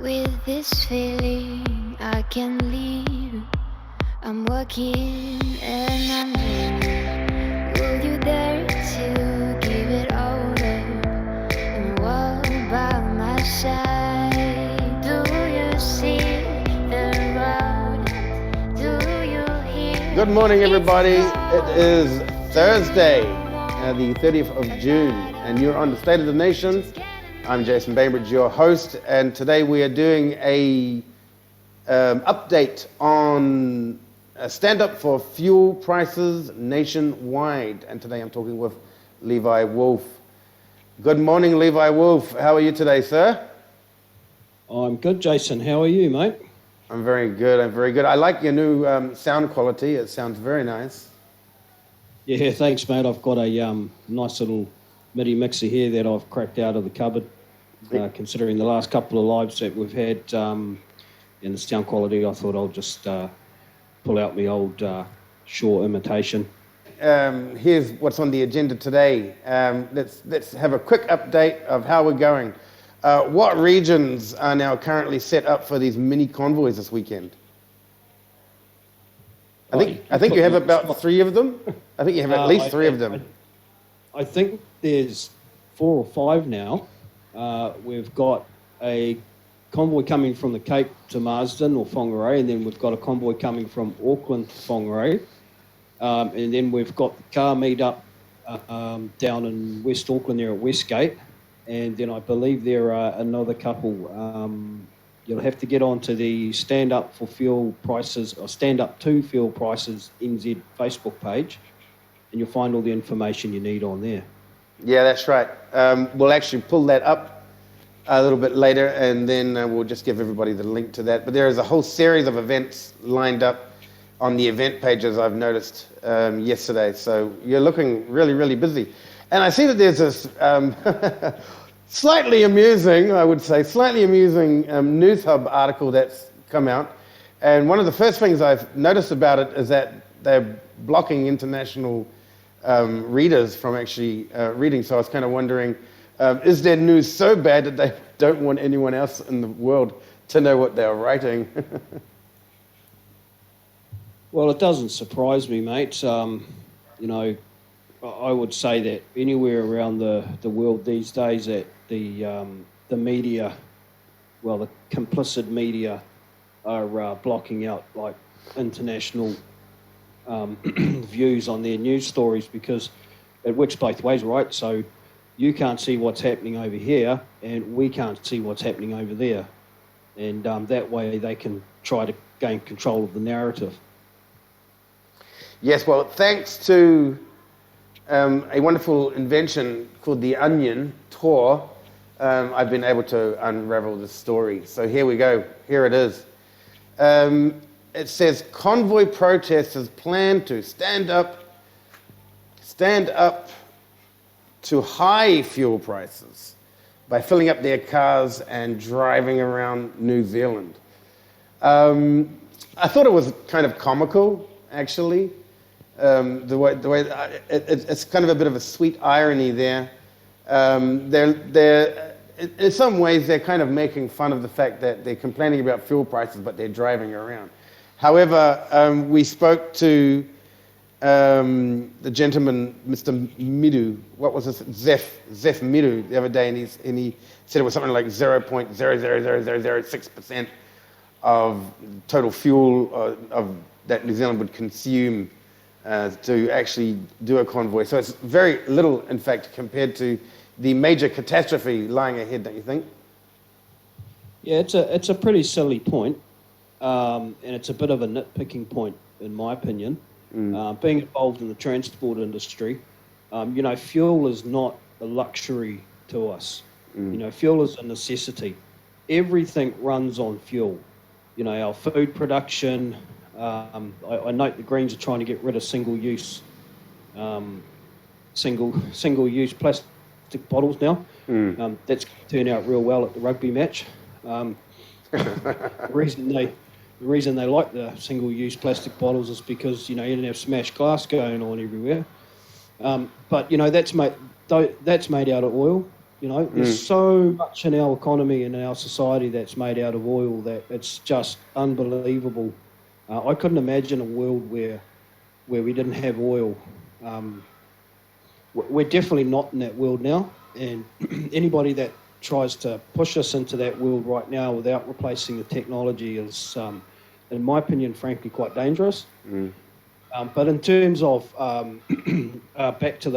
With this feeling I can leave. I'm working and I'm dreaming. Will you dare to give it all up and walk by my side? Do you see the road? Do you hear? Good morning, everybody. It is Thursday, the 30th of June, and you're on the State of the Nation. I'm Jason Bainbridge, your host, and today we are doing a update on a stand-up for fuel prices nationwide. And today I'm talking with Levi Wulf. Good morning, Levi Wulf. How are you today, sir? I'm good, Jason. How are you, mate? I'm very good. I like your new sound quality. It sounds very nice. Yeah, thanks, mate. I've got a nice little MIDI mixer here that I've cracked out of the cupboard. Considering the last couple of lives that we've had in the sound quality, I thought I'll just pull out my old Shaw imitation. Here's what's on the agenda today. Let's have a quick update of how we're going. What regions are now currently set up for these mini convoys this weekend? I think you have about 3 of them. I think you have at least 3 of them. I think there's 4 or 5 now. We've got a convoy coming from the Cape to Marsden or Whangarei, and then we've got a convoy coming from Auckland to Whangarei. And then we've got the car meet up down in West Auckland there at Westgate. And then I believe there are another couple. You'll have to get onto the Stand Up for Fuel Prices or Stand Up to Fuel Prices NZ Facebook page, and you'll find all the information you need on there. Yeah, that's right. We'll actually pull that up a little bit later, and then we'll just give everybody the link to that. But there is a whole series of events lined up on the event pages I've noticed yesterday. So you're looking really, really busy. And I see that there's this slightly amusing News Hub article that's come out. And one of the first things I've noticed about it is that they're blocking international readers from actually reading. So I was kind of wondering, is their news so bad that they don't want anyone else in the world to know what they're writing? Well, it doesn't surprise me, mate. I would say that anywhere around the world these days that the media, well, the complicit media are blocking out like international views on their news stories, because it works both ways, right? So you can't see what's happening over here and we can't see what's happening over there. And that way they can try to gain control of the narrative. Yes, well, thanks to a wonderful invention called the Onion, Tor, I've been able to unravel the story. So here we go. Here it is. It says convoy protesters plan to stand up to high fuel prices by filling up their cars and driving around New Zealand. I thought it was kind of comical, actually. The way it's kind of a bit of a sweet irony there. In some ways they're kind of making fun of the fact that they're complaining about fuel prices, but they're driving around. However, we spoke to the gentleman, Mr. Midu. What was this? Zef Midu the other day, and he said it was something like 0.00006% of total fuel of that New Zealand would consume to actually do a convoy. So it's very little, in fact, compared to the major catastrophe lying ahead, don't you think? Yeah, it's a pretty silly point, and it's a bit of a nitpicking point, in my opinion. Being involved in the transport industry, fuel is not a luxury to us. Fuel is a necessity. Everything runs on fuel. Our food production. I note the Greens are trying to get rid of single-use plastic bottles now. That's going to turn out real well at the rugby match. The reason they like the single-use plastic bottles is because you don't have smashed glass going on everywhere. But that's made out of oil. You know, there's so much in our economy and our society that's made out of oil that it's just unbelievable. I couldn't imagine a world where we didn't have oil. We're definitely not in that world now, and anybody that tries to push us into that world right now without replacing the technology is, in my opinion, frankly, quite dangerous. But in terms of back to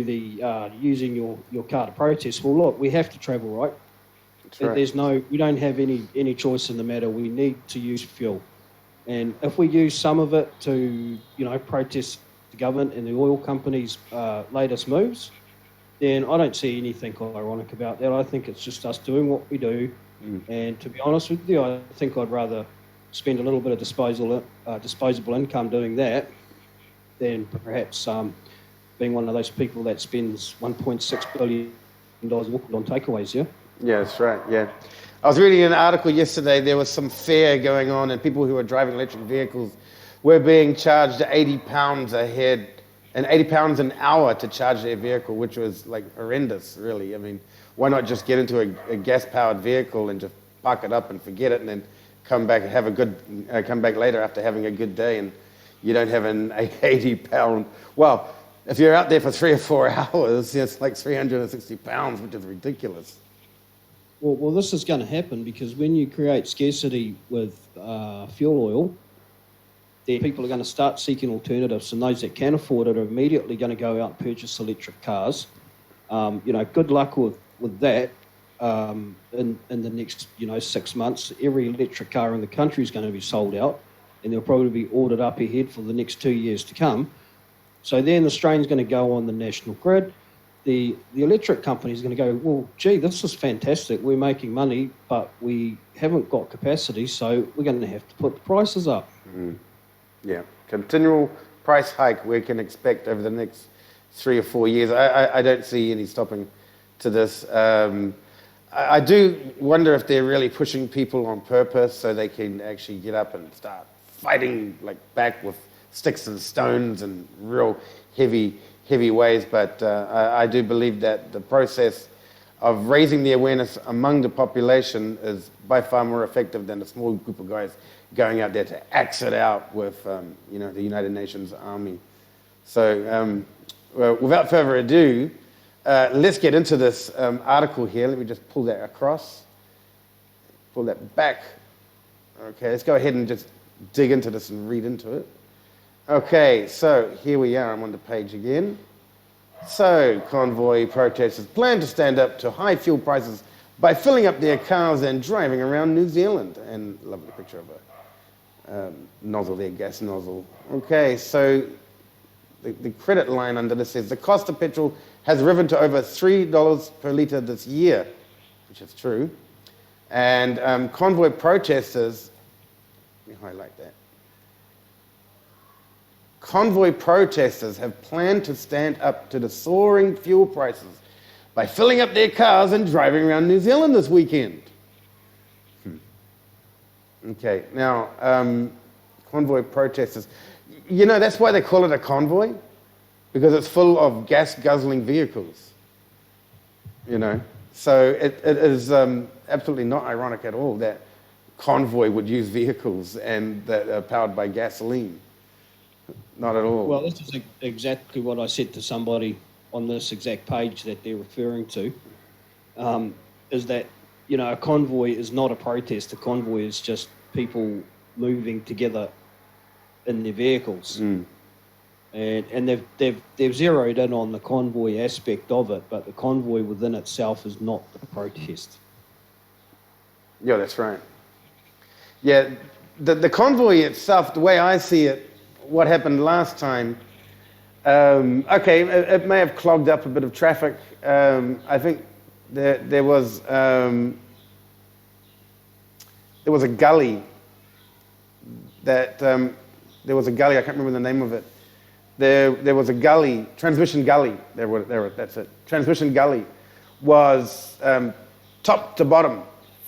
the using your car to protest, well, look, we have to travel, right? That's right. We don't have any choice in the matter. We need to use fuel, and if we use some of it to, protest the government and the oil companies' latest moves, then I don't see anything ironic about that. I think it's just us doing what we do, and to be honest with you, I think I'd rather spend a little bit of disposable income doing that than perhaps being one of those people that spends $1.6 billion on takeaways, yeah? Yeah, that's right, yeah. I was reading an article yesterday, there was some fair going on, and people who were driving electric vehicles were being charged £80 a head and £80 an hour to charge their vehicle, which was like horrendous, really. I mean, why not just get into a gas-powered vehicle and just park it up and forget it, and then come back and come back later after having a good day, and you don't have an £80. Well, if you're out there for 3 or 4 hours, it's like 360 pounds, which is ridiculous. Well, this is going to happen because when you create scarcity with fuel oil, then people are going to start seeking alternatives, and those that can afford it are immediately going to go out and purchase electric cars. Good luck with that. In the next 6 months, every electric car in the country is going to be sold out, and they'll probably be ordered up ahead for the next 2 years to come. So then the strain's going to go on the national grid. The electric company is going to go, well, gee, this is fantastic. We're making money, but we haven't got capacity, so we're going to have to put the prices up. Yeah, continual price hike we can expect over the next 3 or 4 years. I don't see any stopping to this. I do wonder if they're really pushing people on purpose so they can actually get up and start fighting back with sticks and stones and real heavy ways. But I do believe that the process of raising the awareness among the population is by far more effective than a small group of guys going out there to axe it out with the United Nations Army. So without further ado, let's get into this article here. Let me just pull that across, pull that back. Okay, let's go ahead and just dig into this and read into it. Okay, so here we are. I'm on the page again. So, convoy protesters plan to stand up to high fuel prices by filling up their cars and driving around New Zealand. And lovely picture of a nozzle there, gas nozzle. Okay, so the credit line under this says the cost of petrol has risen to over $3 per litre this year, which is true. And convoy protesters, let me highlight that. Convoy protesters have planned to stand up to the soaring fuel prices by filling up their cars and driving around New Zealand this weekend. Okay, now, convoy protesters, that's why they call it a convoy, because it's full of gas-guzzling vehicles, So it is absolutely not ironic at all that convoy would use vehicles and that are powered by gasoline. Not at all. Well, this is exactly what I said to somebody on this exact page that they're referring to, is that, a convoy is not a protest. A convoy is just people moving together in their vehicles. And they've zeroed in on the convoy aspect of it, but the convoy within itself is not the protest. Yeah, that's right. Yeah, the convoy itself, the way I see it, what happened last time, it may have clogged up a bit of traffic. I think there was a gully I can't remember the name of it. There was a gully, transmission gully. That's it. Transmission gully was top to bottom,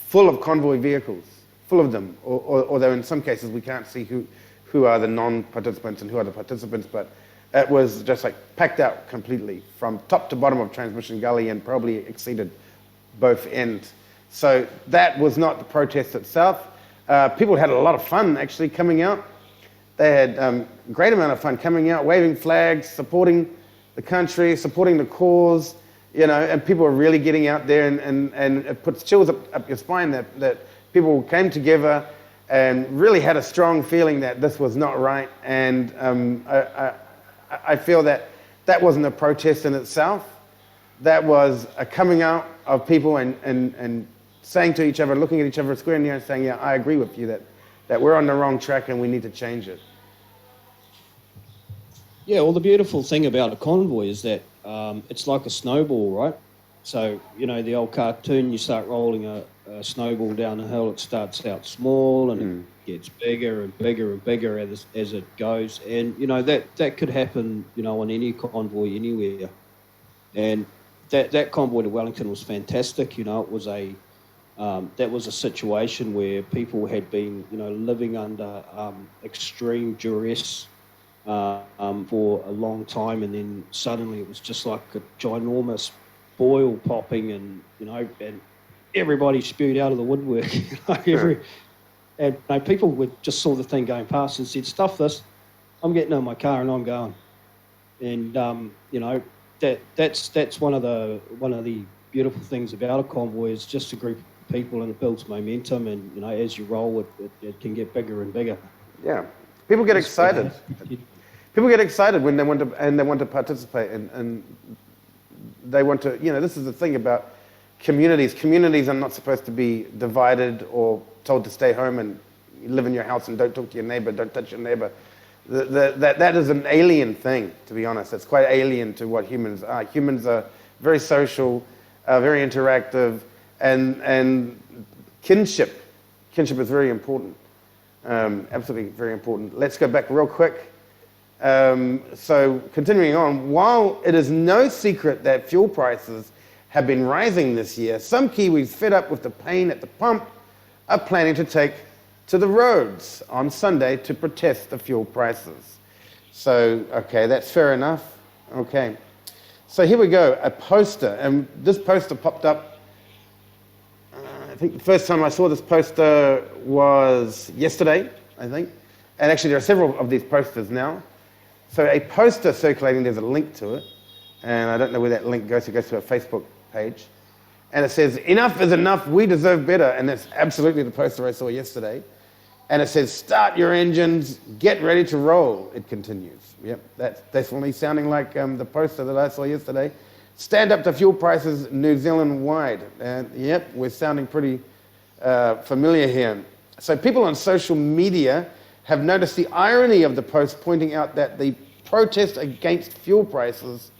full of convoy vehicles, full of them. Although in some cases we can't see who are the non-participants and who are the participants, but It was just like packed out completely from top to bottom of Transmission Gully and probably exceeded both ends. So that was not the protest itself. People had a lot of fun actually coming out. They had a great amount of fun coming out, waving flags, supporting the country, supporting the cause, and people were really getting out there, and it puts chills up your spine that people came together and really had a strong feeling that this was not right. And I feel that wasn't a protest in itself. That was a coming out of people and saying to each other, looking at each other square in the eye and saying, yeah, I agree with you that we're on the wrong track and we need to change it. Yeah, well, the beautiful thing about a convoy is that it's like a snowball, right? So, the old cartoon, you start rolling a snowball down a hill, it starts out small and it gets bigger and bigger and bigger as it goes. And, that could happen, on any convoy anywhere. And that convoy to Wellington was fantastic. It was that was a situation where people had been, living under extreme duress for a long time, and then suddenly it was just like a ginormous boil popping, and and everybody spewed out of the woodwork. And people just saw the thing going past and said, "Stuff this! I'm getting in my car and I'm going." And that's one of the beautiful things about a convoy is just a group of people, and it builds momentum, and as you roll it can get bigger and bigger. Yeah, people get excited. People get excited when they want to participate, and they want to. This is the thing about communities. Communities are not supposed to be divided or told to stay home and live in your house and don't talk to your neighbor, don't touch your neighbor. That is an alien thing, to be honest. It's quite alien to what humans are. Humans are very social, very interactive, and kinship is very important. Absolutely very important. Let's go back real quick. So continuing on, while it is no secret that fuel prices have been rising this year, some Kiwis fed up with the pain at the pump are planning to take to the roads on Sunday to protest the fuel prices. So, okay, that's fair enough. Okay. So here we go, a poster, and this poster popped up, I think the first time I saw this poster was yesterday, I think. And actually there are several of these posters now. So a poster circulating, there's a link to it, and I don't know where that link goes. It goes to a Facebook page. And it says, "Enough is enough, we deserve better." And that's absolutely the poster I saw yesterday. And it says, "Start your engines, get ready to roll," it continues. Yep, that's definitely sounding like the poster that I saw yesterday. "Stand up to fuel prices New Zealand-wide." And yep, we're sounding pretty familiar here. So people on social media have noticed the irony of the post, pointing out that the protest against fuel prices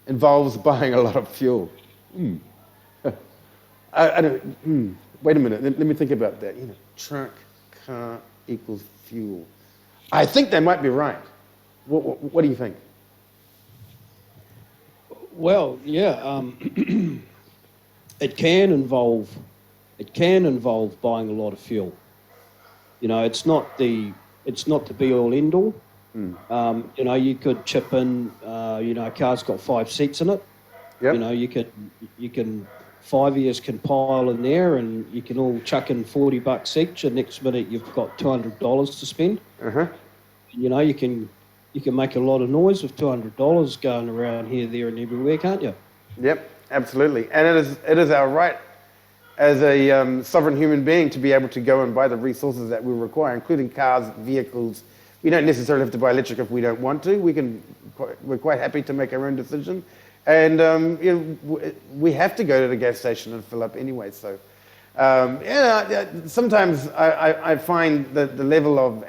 involves buying a lot of fuel. I don't. Wait a minute. Let me think about that. Truck, car equals fuel. I think they might be right. What do you think? Well, yeah, it can involve buying a lot of fuel. It's not the be all end all. You could chip in. A car's got 5 seats in it. Yep. You can 5 years can pile in there, and you can all chuck in $40 each. And next minute you've got $200 to spend. You can make a lot of noise with $200 going around here, there, and everywhere, can't you? Yep, absolutely. And it is our right as a sovereign human being to be able to go and buy the resources that we require, including cars, vehicles. We don't necessarily have to buy electric if we don't want to. We're quite happy to make our own decision. And we have to go to the gas station and fill up anyway. So, sometimes I find that the level of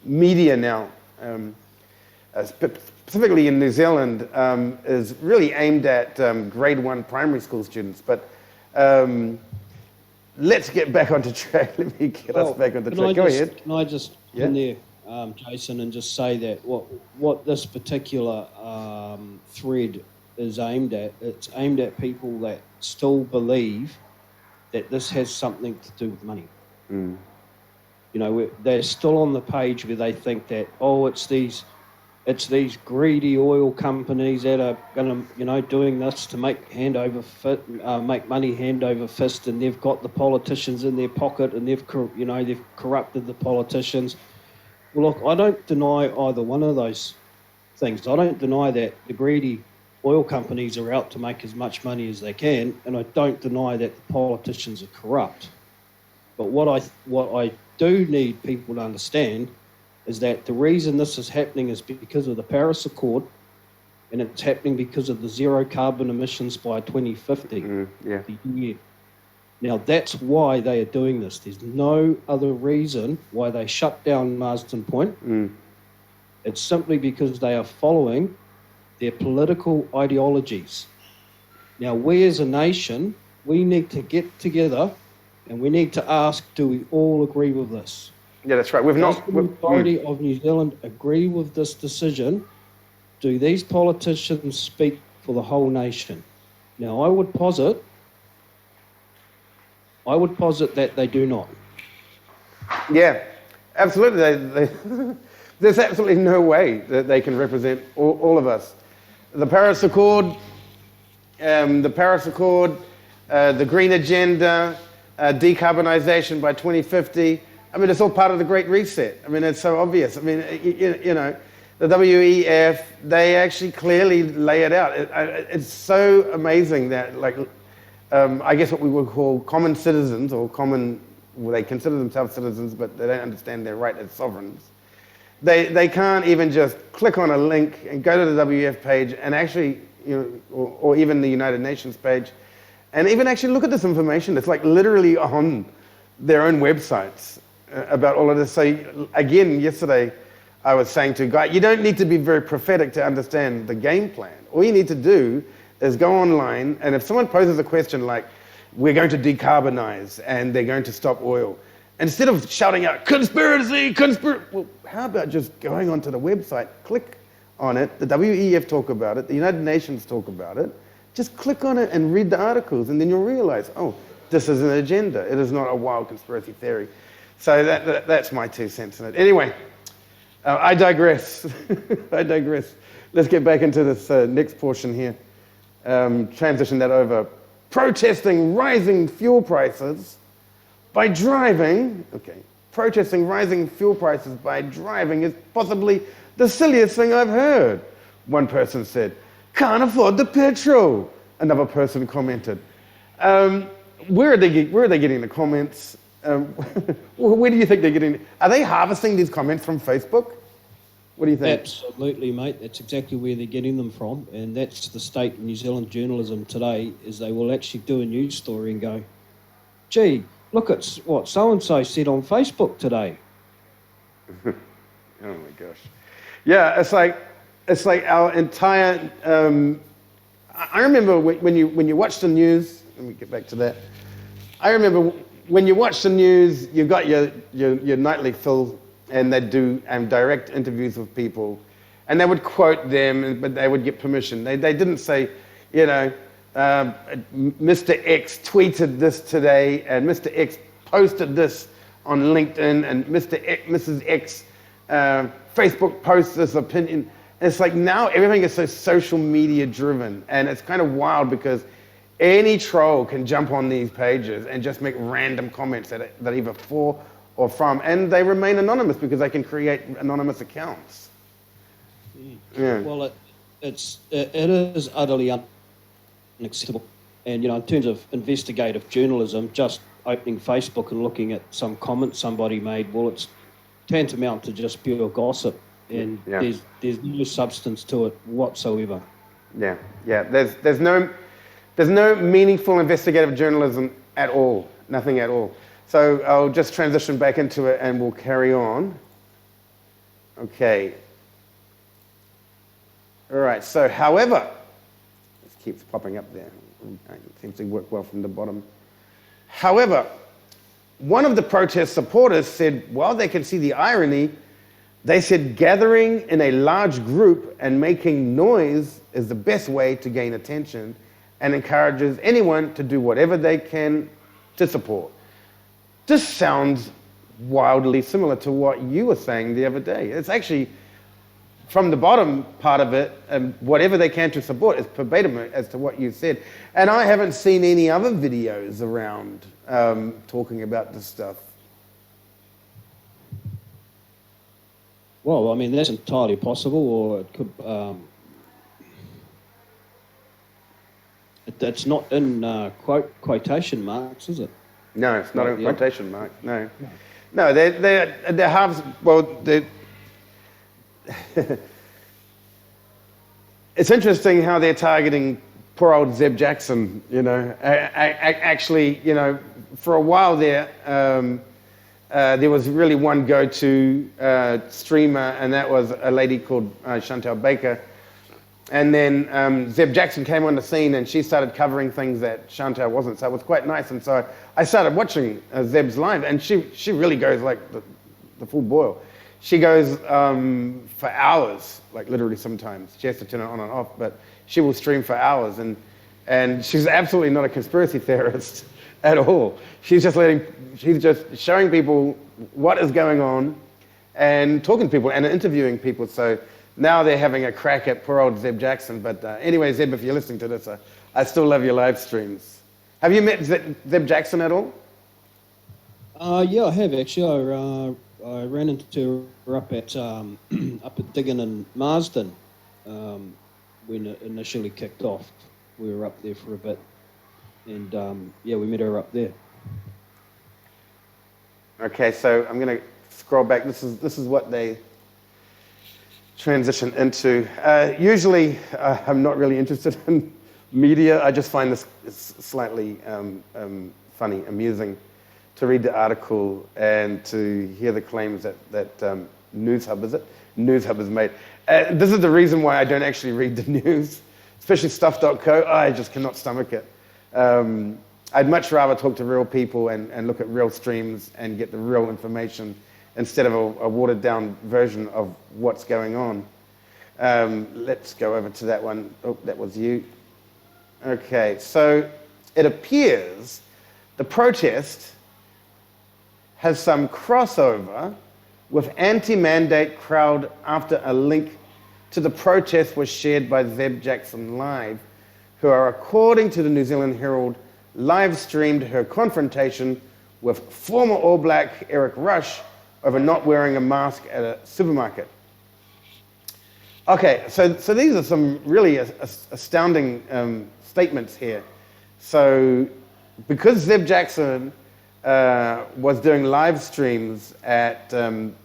media now, specifically in New Zealand, is really aimed at grade 1 primary school students. But let's get back onto track. Let me get us back onto track. Go ahead. Can I just in there, Jason, and just say that what this particular thread is aimed at, it's aimed at people that still believe that this has something to do with money. They're still on the page where they think that, it's these It's these greedy oil companies that are going to, doing this to make make money hand over fist, and they've got the politicians in their pocket, and they've corrupted the politicians. Well, look, I don't deny either one of those things. I don't deny that the greedy oil companies are out to make as much money as they can, and I don't deny that the politicians are corrupt. But what I do need people to understand is that the reason this is happening is because of the Paris Accord, and it's happening because of the zero carbon emissions by 2050. The year. Now, that's why they are doing this. There's no other reason why they shut down Marsden Point. It's simply because they are following their political ideologies. Now, we as a nation, we need to get together and we need to ask, do we all agree with this? Yeah, that's right. Does the majority of New Zealand agree with this decision? Do these politicians speak for the whole nation? Now, I would posit that they do not. Yeah, absolutely. There's absolutely no way that they can represent all of us. The Paris Accord, the Green Agenda, decarbonisation by 2050. I mean, it's all part of the Great Reset. I mean, it's so obvious. I mean, the WEF, they actually clearly lay it out. It's so amazing that, I guess what we would call common citizens, they consider themselves citizens, but they don't understand their right as sovereigns. They can't even just click on a link and go to the WEF page and actually, or even the United Nations page, and even actually look at this information. It's like literally on their own websites about all of this. So again, yesterday I was saying to a guy, you don't need to be very prophetic to understand the game plan. All you need to do is go online, and if someone poses a question like, we're going to decarbonize and they're going to stop oil, instead of shouting out, conspiracy, well, how about just going onto the website, click on it, the WEF talk about it, the United Nations talk about it, just click on it and read the articles, and then you'll realize, oh, this is an agenda. It is not a wild conspiracy theory. So that's my 2 cents in it. Anyway, I digress. I digress. Let's get back into this next portion here. Transition that over. Protesting rising fuel prices by driving. Okay. Protesting rising fuel prices by driving is possibly the silliest thing I've heard. One person said, can't afford the petrol. Another person commented. Where are they getting the comments? Where do you think they're getting? Are they harvesting these comments from Facebook? What do you think? Absolutely, mate. That's exactly where they're getting them from, and that's the state of New Zealand journalism today. Is they will actually do a news story and go, "Gee, look at what so and so said on Facebook today." Oh my gosh! Yeah, it's like our entire. I remember when you watch the news. Let me get back to that. I remember when you watch the news, you got your nightly fill, and they'd do direct interviews with people, and they would quote them, but they would get permission. They didn't say, Mr. X tweeted this today, and Mr. X posted this on LinkedIn, and Mrs. X Facebook posts this opinion. It's like now everything is so social media driven, and it's kind of wild because any troll can jump on these pages and just make random comments that either for or from, and they remain anonymous because they can create anonymous accounts. Yeah. Well, it is utterly unacceptable. And, in terms of investigative journalism, just opening Facebook and looking at some comment somebody made, well, it's tantamount to just pure gossip. And there's no substance to it whatsoever. Yeah. There's no meaningful investigative journalism at all. Nothing at all. So I'll just transition back into it and we'll carry on. Okay. All right. So, however, this keeps popping up there. It seems to work well from the bottom. However, one of the protest supporters said, while they can see the irony, they said gathering in a large group and making noise is the best way to gain attention, and encourages anyone to do whatever they can to support. This sounds wildly similar to what you were saying the other day. It's actually from the bottom part of it, whatever they can to support is verbatim as to what you said. And I haven't seen any other videos around talking about this stuff. Well, I mean, that's entirely possible, or it could... That's not in quotation marks, is it? No, it's not a quotation mark. No, no, they're halves. Well, it's interesting how they're targeting poor old Zeb Jackson. You know, actually, you know, for a while there was really one go-to streamer, and that was a lady called Chantel Baker. And then Zeb Jackson came on the scene, and she started covering things that Chantel wasn't. So it was quite nice. And so I started watching Zeb's live, and she really goes like the full boil. She goes for hours, like literally sometimes. She has to turn it on and off, but she will stream for hours. And she's absolutely not a conspiracy theorist at all. She's just showing people what is going on and talking to people and interviewing people. So now they're having a crack at poor old Zeb Jackson. But anyway, Zeb, if you're listening to this, I still love your live streams. Have you met Zeb Jackson at all? Yeah, I have actually. I ran into her up at Diggin in Marsden when it initially kicked off. We were up there for a bit, and yeah, we met her up there. Okay, so I'm going to scroll back. This is what they transition into. Usually, I'm not really interested in media. I just find this slightly funny, amusing, to read the article and to hear the claims that News Hub, is it? News Hub has made. This is the reason why I don't actually read the news, especially stuff.co. I just cannot stomach it. I'd much rather talk to real people and look at real streams and get the real information instead of a watered-down version of what's going on. Let's go over to that one. Oh, that was you. Okay, so it appears the protest has some crossover with anti-mandate crowd after a link to the protest was shared by Zeb Jackson Live, who are, according to the New Zealand Herald, live streamed her confrontation with former All Black Eric Rush over not wearing a mask at a supermarket. Okay, so these are some really astounding statements here. So because Zeb Jackson was doing live streams at, and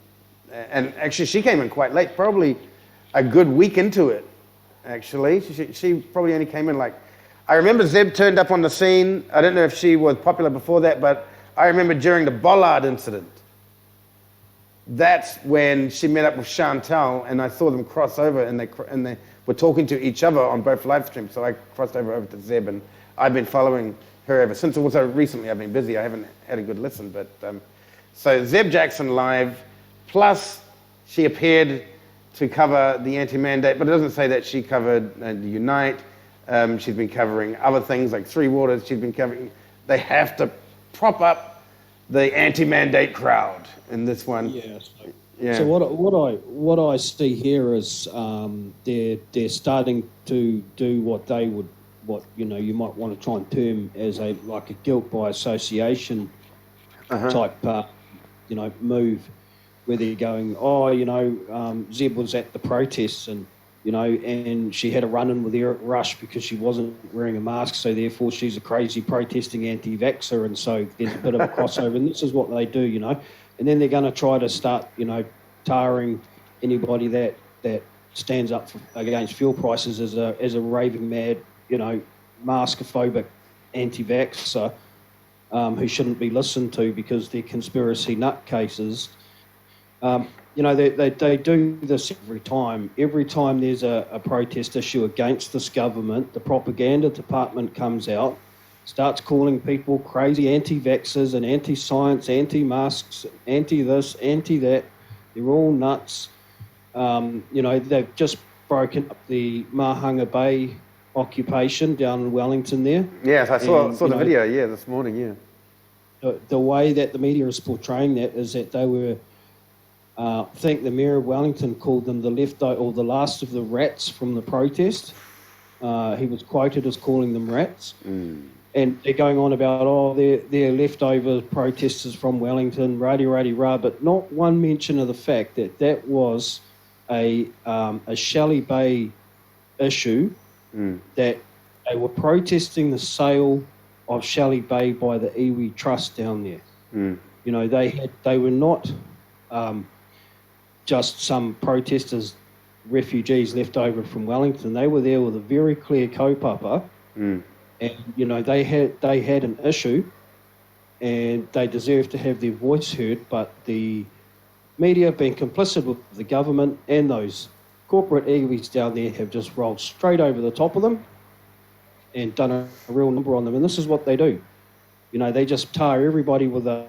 actually she came in quite late, probably a good week into it, actually. She probably only came in I remember Zeb turned up on the scene. I don't know if she was popular before that, but I remember during the Bollard incident, that's when she met up with Chantel, and I saw them cross over, and they were talking to each other on both live streams. So I crossed over to Zeb, and I've been following her ever since. Also, recently I've been busy. I haven't had a good listen, but so Zeb Jackson Live, plus she appeared to cover the anti-mandate, but it doesn't say that she covered the Unite. She's been covering other things like Three Waters. She's been covering. They have to prop up the anti-mandate crowd in this one. Yes. Yeah. So what I see here is they're starting to do what you might want to try and term as a guilt by association type move, where they're going, Zeb was at the protests and she had a run-in with Eric Rush because she wasn't wearing a mask, so therefore she's a crazy protesting anti-vaxxer, and so there's a bit of a crossover, and this is what they do, and then they're going to try to start, tarring anybody that stands up against fuel prices as a raving mad, maskophobic anti-vaxxer who shouldn't be listened to because they're conspiracy nutcases. They do this every time. Every time there's a protest issue against this government, the propaganda department comes out, starts calling people crazy anti-vaxxers and anti-science, anti-masks, anti-this, anti-that. They're all nuts. They've just broken up the Mahunga Bay occupation down in Wellington there. Yes, I saw the video, this morning, The way that the media is portraying that is that they were I think the Mayor of Wellington called them the last of the rats from the protest. He was quoted as calling them rats. And they're going on about, they're leftover protesters from Wellington, rah-de-rah-de-rah, but not one mention of the fact that that was a Shelley Bay issue, that they were protesting the sale of Shelley Bay by the Iwi Trust down there. You know, they were not just some protesters, refugees left over from Wellington. They were there with a very clear kaupapa. And, you know, they had an issue and they deserved to have their voice heard, but the media, being complicit with the government and those corporate iwis down there, have just rolled straight over the top of them and done a real number on them. And this is what they do. You know, they just tar everybody with a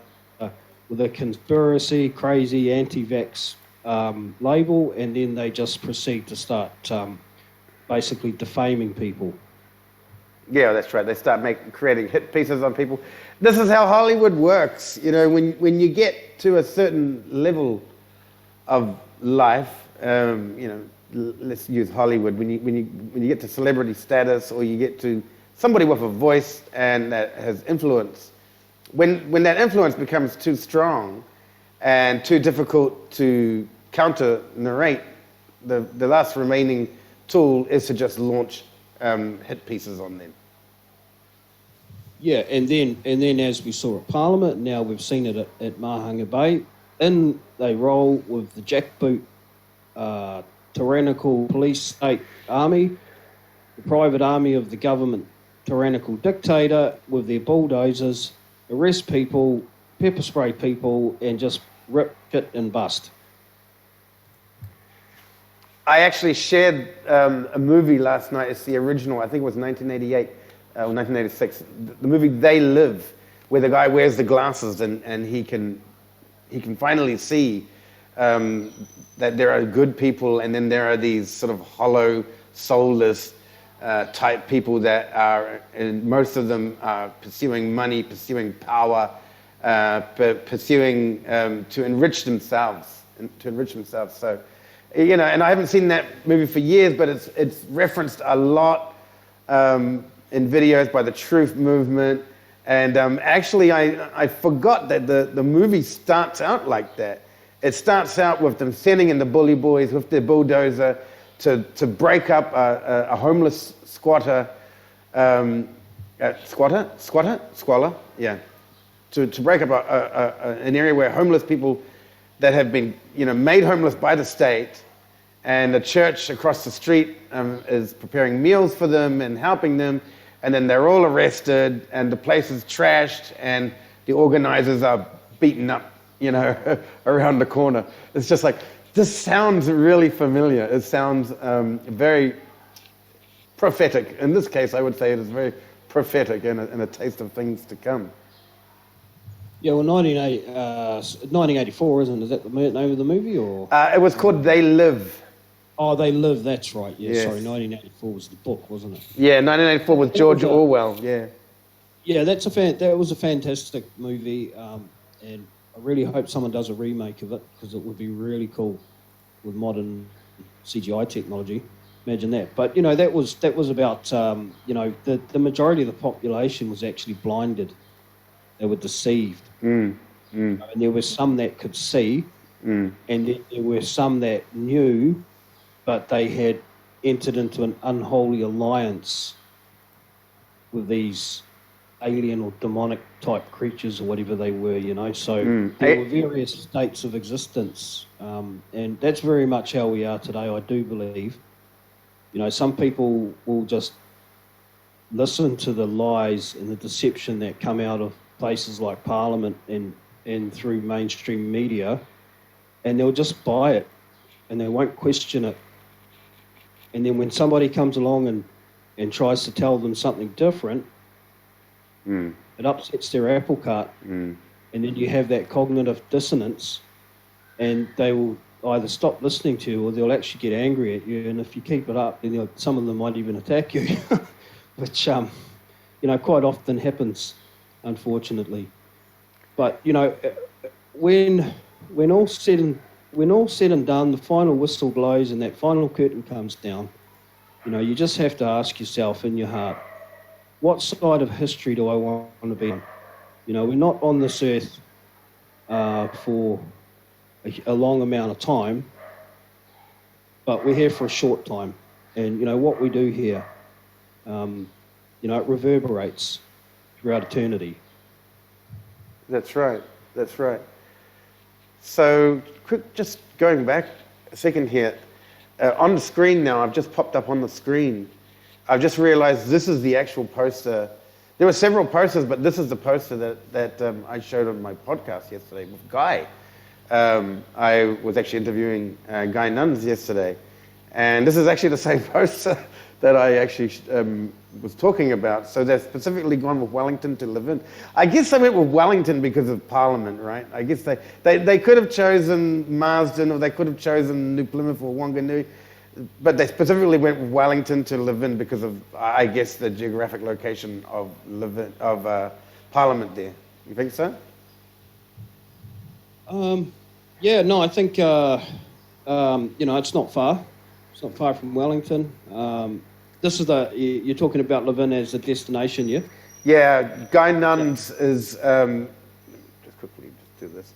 conspiracy, crazy, anti-vax label, and then they just proceed to start basically defaming people. Yeah, that's right. They start creating hit pieces on people. This is how Hollywood works. You know, when you get to a certain level of life, you know, let's use Hollywood. When you get to celebrity status, or you get to somebody with a voice and that has influence, when that influence becomes too strong and too difficult to counter narrate, the last remaining tool is to just launch hit pieces on them. Yeah, and then as we saw at Parliament, now we've seen it at Mahanga Bay, in they roll with the jackboot tyrannical police state army, the private army of the government tyrannical dictator, with their bulldozers, arrest people, pepper spray people, and just rip, shit and bust. I actually shared a movie last night. It's the original, I think it was 1988 or 1986. The movie They Live, where the guy wears the glasses and he can finally see that there are good people, and then there are these sort of hollow, soulless type people that are, and most of them are pursuing money, pursuing power, pursuing to enrich themselves. So, you know, and I haven't seen that movie for years, but it's referenced a lot in videos by the Truth Movement. And actually, I forgot that the movie starts out like that. It starts out with them sending in the bully boys with their bulldozer to break up a homeless squatter, squalor, yeah, to break up an area where homeless people that have been, you know, made homeless by the state, and the church across the street is preparing meals for them and helping them, and then they're all arrested, and the place is trashed, and the organizers are beaten up, you know, around the corner. It's just like, this sounds really familiar. It sounds very prophetic. In this case, I would say it is very prophetic and a taste of things to come. Yeah, well, 1984, isn't it? Is that the name of the movie, or? It was called They Live. Oh, They Live, that's right. Yeah, Yes. Sorry, 1984 was the book, wasn't it? Yeah, 1984 with George Orwell, yeah. Yeah, that was a fantastic movie, and I really hope someone does a remake of it, because it would be really cool with modern CGI technology. Imagine that. But, you know, that was about, you know, the majority of the population was actually blinded. They were deceived. And there were some that could see, and then there were some that knew, but they had entered into an unholy alliance with these alien or demonic type creatures or whatever they were, you know. So there were various states of existence, and that's very much how we are today, I do believe. You know, some people will just listen to the lies and the deception that come out of places like Parliament and through mainstream media, and they'll just buy it and they won't question it. And then when somebody comes along and tries to tell them something different, it upsets their apple cart. And then you have that cognitive dissonance, and they will either stop listening to you or they'll actually get angry at you. And if you keep it up, then some of them might even attack you, which, you know, quite often happens, unfortunately. But, you know, when all said and when all said and done, the final whistle blows and that final curtain comes down, you just have to ask yourself in your heart, what side of history do I want to be on? We're not on this earth for a long amount of time, but we're here for a short time. And, what we do here, it reverberates throughout eternity. That's right. That's right. So, just going back a second here. On the screen now, I've just popped up on the screen. I've just realized this is the actual poster. There were several posters, but this is the poster that I showed on my podcast yesterday with Guy. I was actually interviewing Guy Nuns yesterday. And this is actually the same poster that I actually was talking about. So they've specifically gone with Wellington to live in. I guess they went with Wellington because of Parliament, right? I guess they could have chosen Marsden, or they could have chosen New Plymouth or Wanganui, but they specifically went with Wellington to live in because of, I guess, the geographic location of Parliament there. You think so? Yeah, no, I think, it's not far. It's not far from Wellington. This is you're talking about Levin as a destination, yeah? Yeah, Guy Nuns is, just quickly do this.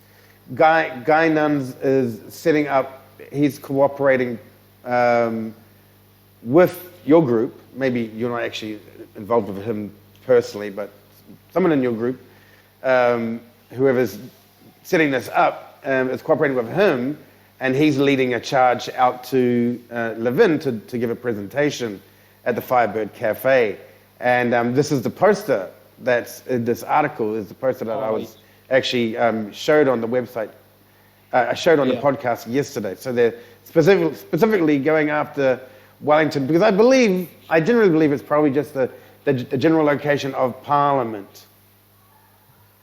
Guy Nuns is setting up, he's cooperating with your group. Maybe you're not actually involved with him personally, but someone in your group, whoever's setting this up, is cooperating with him, and he's leading a charge out to Levin to give a presentation at the Firebird Cafe. And this is the poster that's in this article, is the poster that I was actually showed on the website, I showed on the podcast yesterday. So they're specifically going after Wellington, because I generally believe it's probably just the general location of Parliament.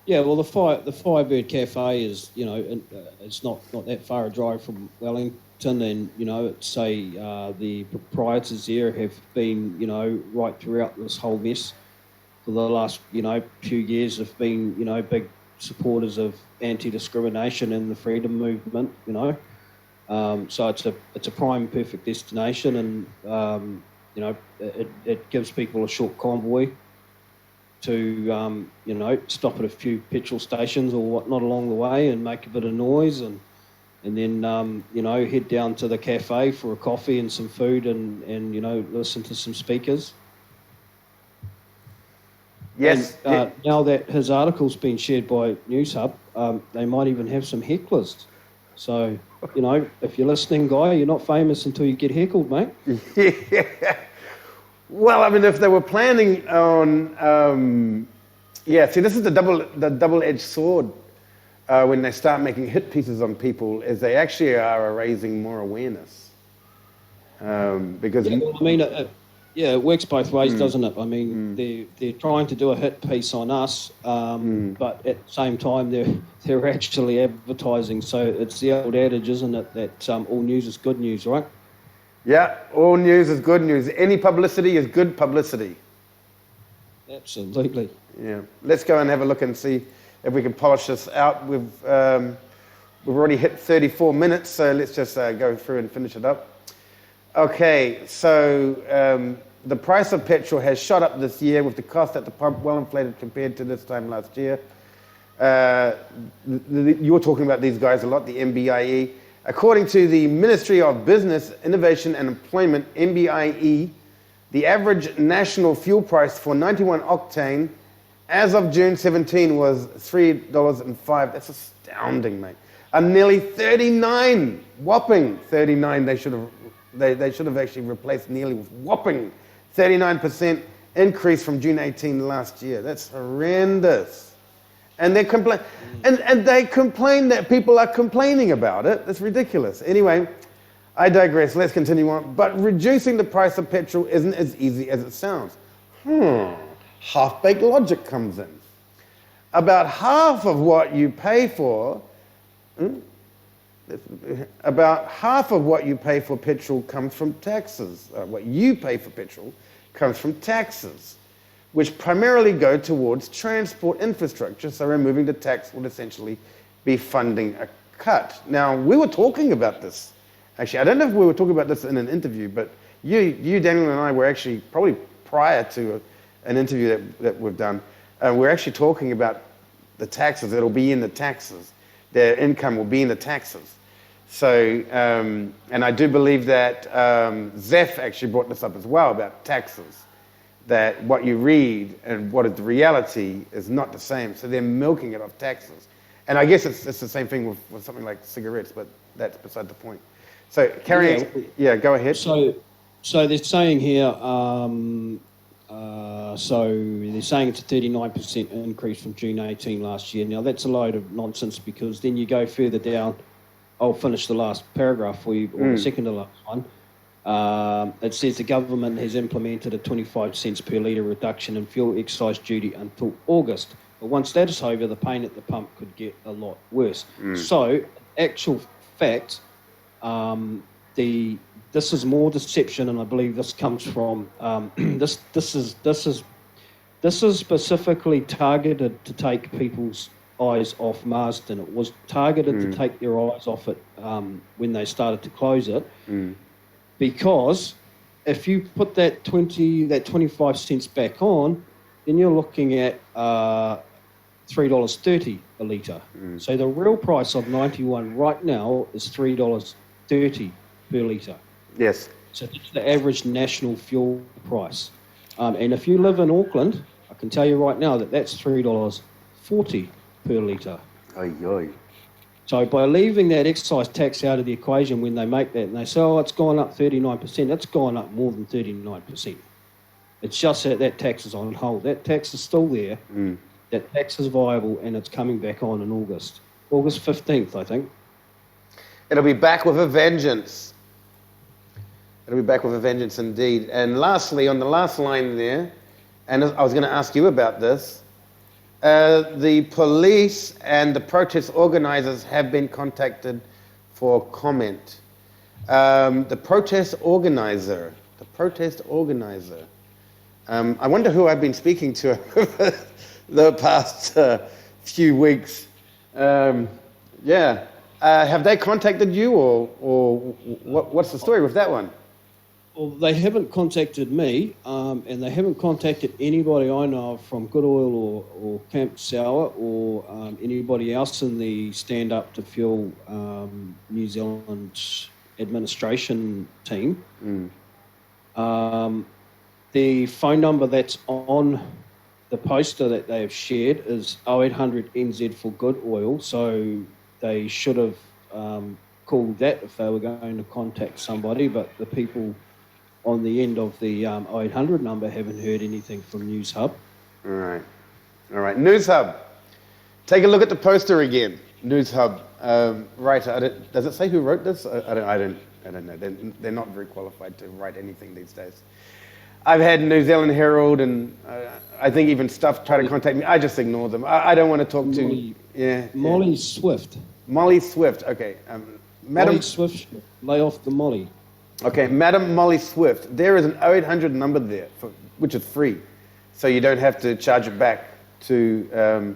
Yeah, well, the Firebird Cafe is, it's not that far a drive from Wellington, and it's the proprietors there have been, right throughout this whole mess for the last, few years, have been, big supporters of anti-discrimination and the freedom movement, so it's a prime, perfect destination, and it gives people a short convoy to stop at a few petrol stations or whatnot along the way and make a bit of noise, and then head down to the cafe for a coffee and some food, and listen to some speakers. Yes. And, now that his article's been shared by News Hub, they might even have some hecklers. So if you're listening, Guy, you're not famous until you get heckled, mate. Yeah. Well, I mean, if they were planning on, see, this is the double-edged sword when they start making hit pieces on people, is they actually are raising more awareness. Because it works both ways, doesn't it? I mean, they're trying to do a hit piece on us, but at the same time they're actually advertising. So it's the old adage, isn't it, that all news is good news, right? Yeah, all news is good news. Any publicity is good publicity. Absolutely. Yeah. Let's go and have a look and see if we can polish this out. We've already hit 34 minutes, so let's just go through and finish it up. Okay, so the price of petrol has shot up this year, with the cost at the pump well inflated compared to this time last year. You're talking about these guys a lot, the MBIE. According to the Ministry of Business, Innovation and Employment, MBIE, the average national fuel price for 91 octane as of June 17 was $3.05. That's astounding, mate. A nearly 39, whopping 39. They should have actually replaced nearly with whopping 39% increase from June 18 last year. That's horrendous. And they complain, and they complain that people are complaining about it. That's ridiculous. Anyway, I digress. Let's continue on. But reducing the price of petrol isn't as easy as it sounds. Half-baked logic comes in. About half of what you pay for, petrol comes from taxes. What you pay for petrol comes from taxes, which primarily go towards transport infrastructure. So removing the tax would essentially be funding a cut. Now, we were talking about this. Actually, I don't know if we were talking about this in an interview, but you, Daniel, and I were actually probably prior to an interview that we've done. We're actually talking about the taxes. It'll be in the taxes. Their income will be in the taxes. So, and I do believe that Zeph actually brought this up as well about taxes, that what you read and what is the reality is not the same. So they're milking it off taxes. And I guess it's the same thing with something like cigarettes, but that's beside the point. So carrying, yeah, go ahead. So they're saying here, so they're saying it's a 39% increase from June 18 last year. Now that's a load of nonsense, because then you go further down. I'll finish the last paragraph for you, or the second to last one. It says the government has implemented a 25 cents per litre reduction in fuel excise duty until August. But once that is over, the pain at the pump could get a lot worse. So, actual fact, this is more deception, and I believe this comes from this is specifically targeted to take people's eyes off Marsden. It was targeted to take their eyes off it when they started to close it, because if you put that 25 cents back on, then you're looking at $3.30 a litre. So the real price of 91 right now is $3.30 per litre. Yes. So that's the average national fuel price. And if you live in Auckland, I can tell you right now that that's $3.40 per litre. Oy, oy. So by leaving that excise tax out of the equation when they make that, and they say, oh, it's gone up 39%, that's gone up more than 39%. It's just that tax is on hold. That tax is still there. That tax is viable, and it's coming back on in August 15th, I think. It'll be back with a vengeance. It'll be back with a vengeance indeed. And lastly, on the last line there, and I was going to ask you about this, the police and the protest organizers have been contacted for comment. The protest organizer. I wonder who I've been speaking to over the past few weeks. Have they contacted you, or what's the story with that one? Well, they haven't contacted me, and they haven't contacted anybody I know of from Good Oil or Camp Sour or anybody else in the Stand Up to Fuel New Zealand administration team. The phone number that's on the poster that they have shared is 0800 NZ for Good Oil, so they should have called that if they were going to contact somebody, but the people on the end of the 0800 number haven't heard anything from News Hub. All right. News Hub. Take a look at the poster again. News Hub. Writer. Does it say who wrote this? I don't know. They're not very qualified to write anything these days. I've had New Zealand Herald and I think even Stuff try to contact me. I just ignore them. I don't want to talk to... Molly Swift. Molly Swift. Okay. Madam Molly Swift, lay off the Molly. Okay, Madam Molly Swift. There is an 0800 number there, which is free, so you don't have to charge it back to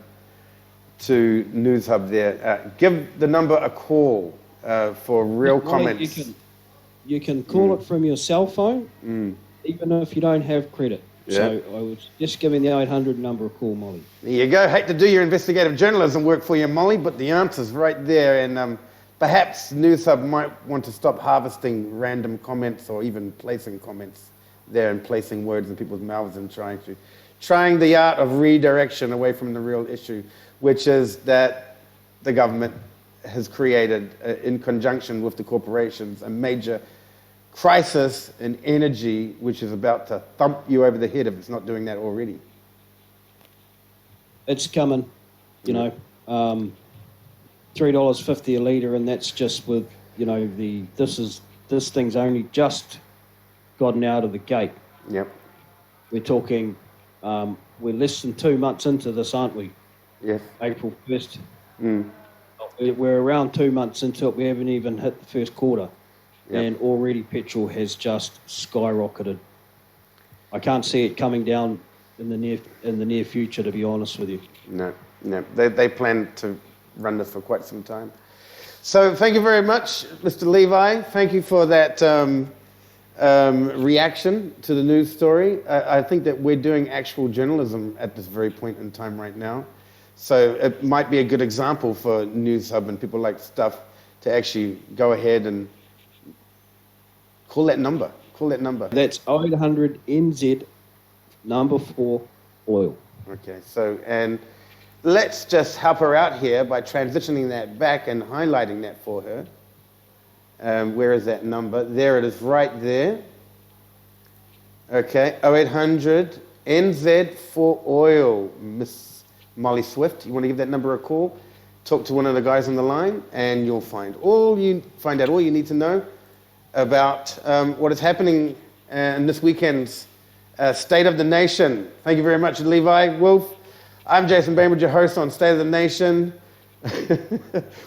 News Hub there. Give the number a call for real comments. You can call it from your cell phone, even if you don't have credit. Yeah. So I was just giving the 800 number a call, Molly. There you go. Hate to do your investigative journalism work for you, Molly, but the answer's right there. And perhaps News Hub might want to stop harvesting random comments or even placing comments there and placing words in people's mouths and trying the art of redirection away from the real issue, which is that the government has created, in conjunction with the corporations, a major crisis in energy, which is about to thump you over the head if it's not doing that already. It's coming, $3.50 a litre, and that's just with, this thing's only just gotten out of the gate. Yep. We're talking, we're less than 2 months into this, aren't we? Yes. April 1st. We're around 2 months into it. We haven't even hit the first quarter. Yep. And already petrol has just skyrocketed. I can't see it coming down in the near future, to be honest with you. No. They plan to run this for quite some time. So thank you very much, Mr. Levi. Thank you for that reaction to the news story. I think that we're doing actual journalism at this very point in time right now. So it might be a good example for News Hub and people like Stuff to actually go ahead and call that number. Call that number. That's 0800 NZ number 4 oil. Okay, so, and let's just help her out here by transitioning that back and highlighting that for her. Where is that number? There it is, right there. Okay, 0800 NZ for oil. Miss Molly Swift, you want to give that number a call? Talk to one of the guys on the line, and you'll find out all you need to know about what is happening in this weekend's State of the Nation. Thank you very much, Levi, Wulf. I'm Jason Bainbridge, your host on State of the Nation.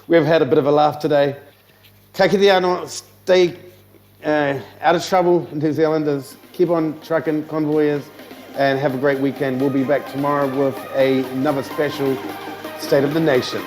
We've had a bit of a laugh today. Ka kite anō, stay out of trouble, New Zealanders. Keep on trucking, convoyers, and have a great weekend. We'll be back tomorrow with another special State of the Nation.